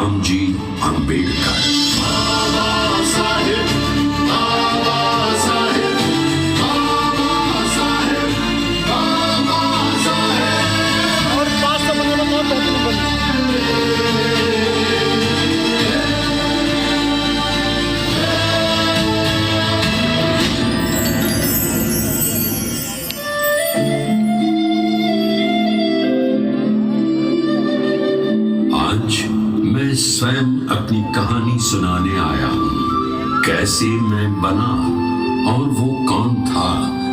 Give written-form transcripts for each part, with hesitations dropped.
रामजी अंबेडकर। स्वयं अपनी कहानी सुनाने आया हूं, कैसे मैं बना और वो कौन था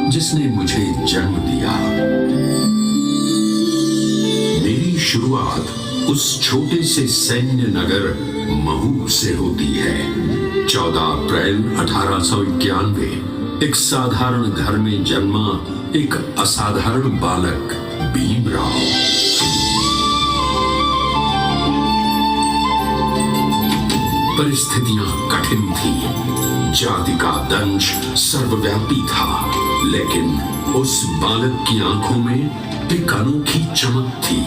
जिसने मुझे जन्म दिया। मेरी शुरुआत उस छोटे से सैन्य नगर महू से होती है। 14 अप्रैल 1891 एक साधारण घर में जन्मा एक असाधारण बालक भीमराव। परिस्थितियां कठिन थी, जाति का दंश सर्वव्यापी था, लेकिन उस बालक की आंखों में एक अनोखी चमक थी,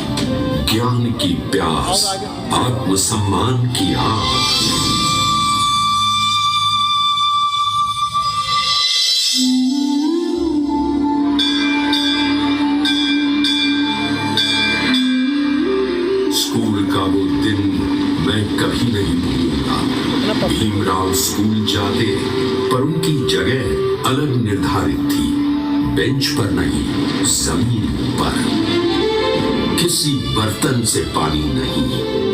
ज्ञान की प्यास, आत्मसम्मान की आग। स्कूल का वो दिन मैं कभी नहीं भूलूंगा। भीमराव स्कूल जाते, पर उनकी जगह अलग निर्धारित थी, बेंच पर नहीं, जमीन पर। किसी बर्तन से पानी नहीं,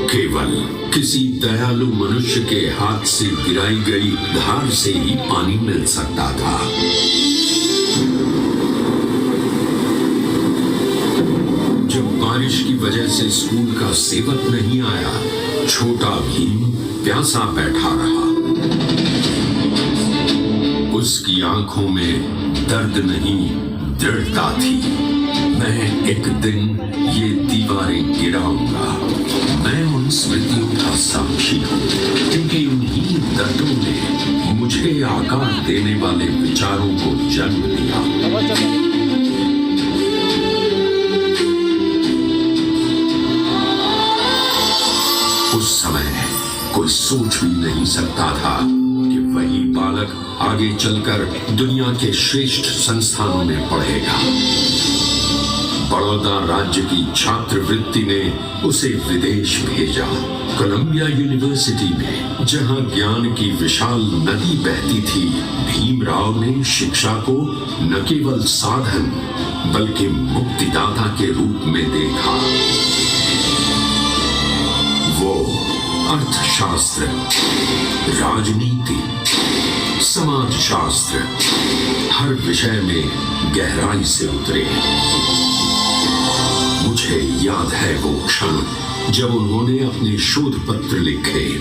केवल किसी दयालु मनुष्य के हाथ से गिराई गई धार से ही पानी मिल सकता था। जब बारिश की वजह से स्कूल का सेवक नहीं आया, छोटा भीम प्यासा बैठा रहा। उसकी आंखों में दर्द नहीं, दृढ़ता थी। मैं एक दिन ये दीवारें गिराऊंगा। मैं उन स्मृतियों का साक्षी हूं, क्योंकि उन्हीं दर्दों ने मुझे आकार देने वाले विचारों को जन्म दिया। उस समय कोई सोच भी नहीं सकता था कि वही बालक आगे चलकर दुनिया के श्रेष्ठ संस्थानों में पढ़ेगा। बड़ौदा राज्य की छात्रवृत्ति ने उसे विदेश भेजा। कोलंबिया यूनिवर्सिटी में, जहां ज्ञान की विशाल नदी बहती थी, भीमराव ने शिक्षा को न केवल साधन बल्कि मुक्तिदाता के रूप में देखा। वो अर्थशास्त्र, राजनीति, समाजशास्त्र, हर विषय में गहराई से उतरे। मुझे याद है वो क्षण जब उन्होंने अपने शोध पत्र लिखे।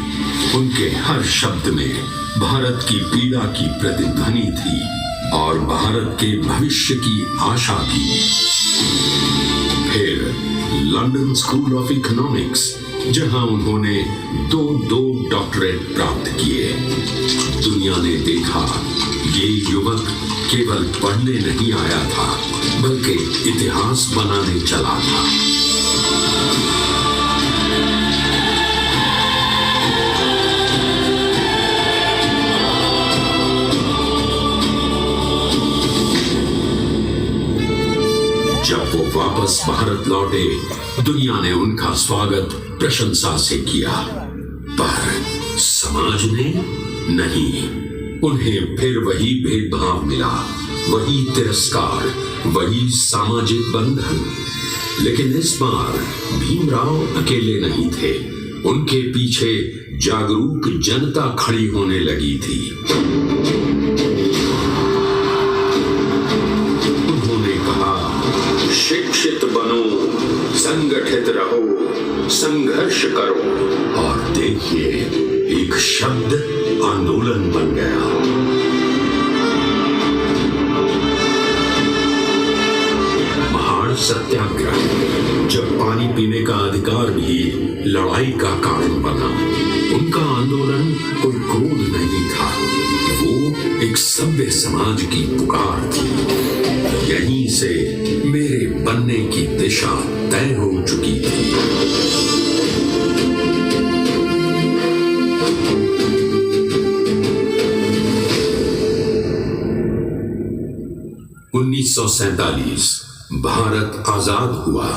उनके हर शब्द में भारत की पीड़ा की प्रतिध्वनि थी और भारत के भविष्य की आशा थी। फिर लंदन स्कूल ऑफ इकोनॉमिक्स, जहां उन्होंने दो डॉक्टरेट प्राप्त किए। दुनिया ने देखा ये युवक केवल पढ़ने नहीं आया था, बल्कि इतिहास बनाने चला था। जब वो वापस भारत लौटे, दुनिया ने उनका स्वागत प्रशंसा से किया, पर समाज ने नहीं। उन्हें फिर वही भेदभाव मिला, वही तिरस्कार, वही सामाजिक बंधन। लेकिन इस बार भीमराव अकेले नहीं थे। उनके पीछे जागरूक जनता खड़ी होने लगी थी। उन्होंने कहा, शिक्षित बनो, संगठित रहो, संघर्ष करो। और देखिए, एक शब्द आंदोलन बन गया। महान सत्याग्रह, जब पानी पीने का अधिकार भी लड़ाई का कारण बना। उनका आंदोलन कोई क्रोध नहीं था, वो एक सभ्य समाज की पुकार थी। यहीं से मेरे बनने की दिशा तय हो चुकी थी। 1947 भारत आजाद हुआ।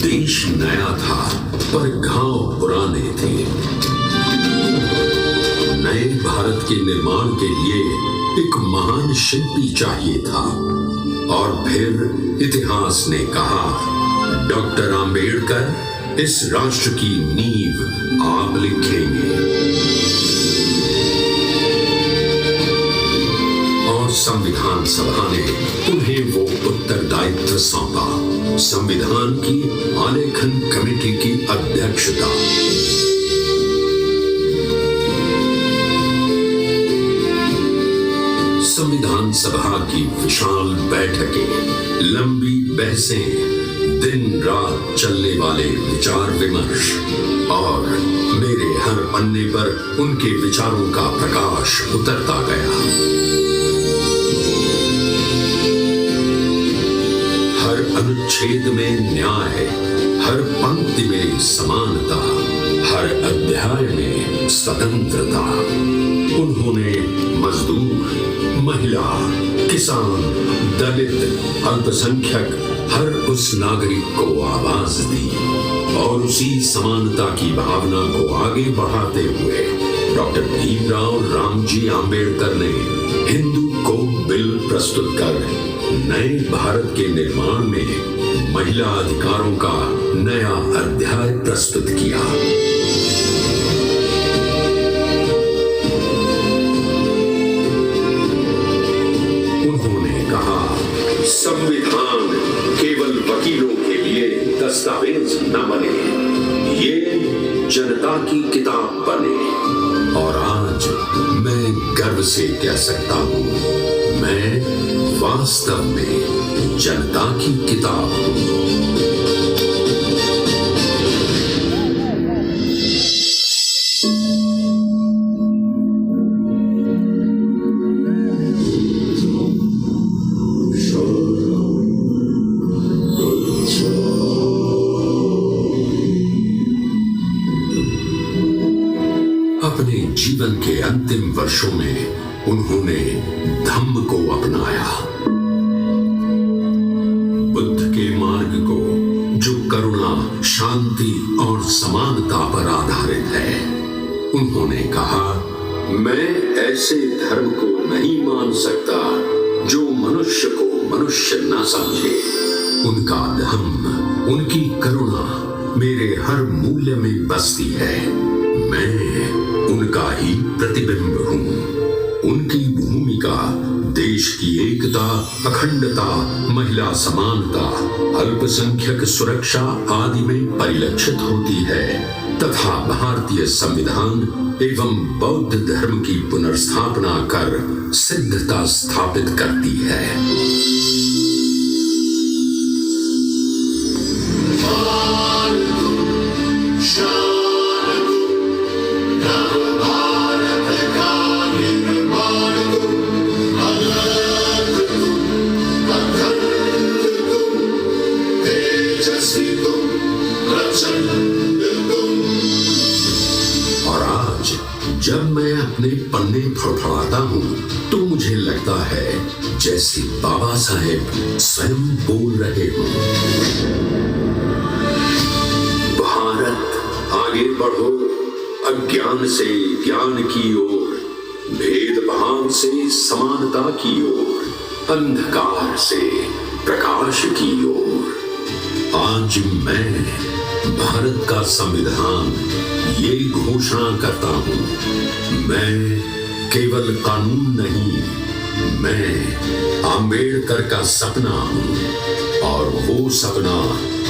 देश नया था पर घाव पुराने थे। नए भारत के निर्माण के लिए एक महान शिल्पी चाहिए था। और फिर इतिहास ने कहा, डॉक्टर आंबेडकर इस राष्ट्र की नींव आप लिखेंगे। और संविधान सभा ने उन्हें वो उत्तरदायित्व सौंपा, संविधान की आलेखन कमेटी की अध्यक्षता। संविधान सभा की विशाल बैठकें, लंबी बहसें, दिन रात चलने वाले विचार विमर्श, और मेरे हर पन्ने पर उनके विचारों का प्रकाश उतरता गया। हर अनुच्छेद में न्याय, हर पंक्ति में समानता, हर अध्याय में स्वतंत्रता। उन्होंने मजदूर, महिला, किसान, दलित, अल्पसंख्यक हर उस नागरिक को आवाज दी। और उसी समानता की भावना को आगे बढ़ाते हुए डॉक्टर भीमराव रामजी आंबेडकर ने हिंदू को बिल प्रस्तुत कर नए भारत के निर्माण में महिला अधिकारों का नया अध्याय प्रस्तुत किया। उन्होंने कहा, संविधान केवल वकीलों के लिए दस्तावेज न बने, ये जनता की किताब बने। और आज मैं गर्व से कह सकता हूं, मैं वास्तव में जनता की किताब हूं। अपने जीवन के अंतिम वर्षों में उन्होंने धम्म को अपनाया, बुद्ध के मार्ग को, जो करुणा, शांति और समानता पर आधारित है। उन्होंने कहा, मैं ऐसे धर्म को नहीं मान सकता जो मनुष्य को मनुष्य न समझे। उनका धम्म, उनकी करुणा मेरे हर मूल्य में बसती है। मैं उनका ही प्रतिबिंब हूं। उनकी भूमिका देश की एकता, अखंडता, महिला समानता, अल्पसंख्यक सुरक्षा आदि में परिलक्षित होती है तथा भारतीय संविधान एवं बौद्ध धर्म की पुनर्स्थापना कर सिद्धता स्थापित करती है। और आज जब मैं अपने पन्ने फड़फड़ाता हूं तो मुझे लगता है जैसे बाबा साहेब स्वयं बोल रहे हों। भारत आगे बढ़ो, अज्ञान से ज्ञान की ओर, भेदभाव से समानता की ओर, अंधकार से प्रकाश की ओर। आज मैं भारत का संविधान ये घोषणा करता हूं, मैं केवल कानून नहीं, मैं आंबेडकर का सपना हूं। और वो सपना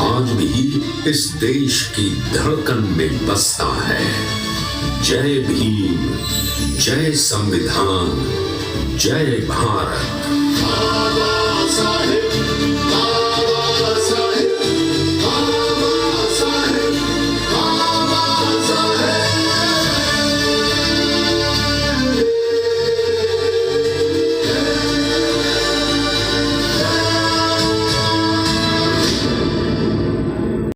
आज भी इस देश की धड़कन में बसता है। जय भीम, जय संविधान, जय भारत। बाबा साहेब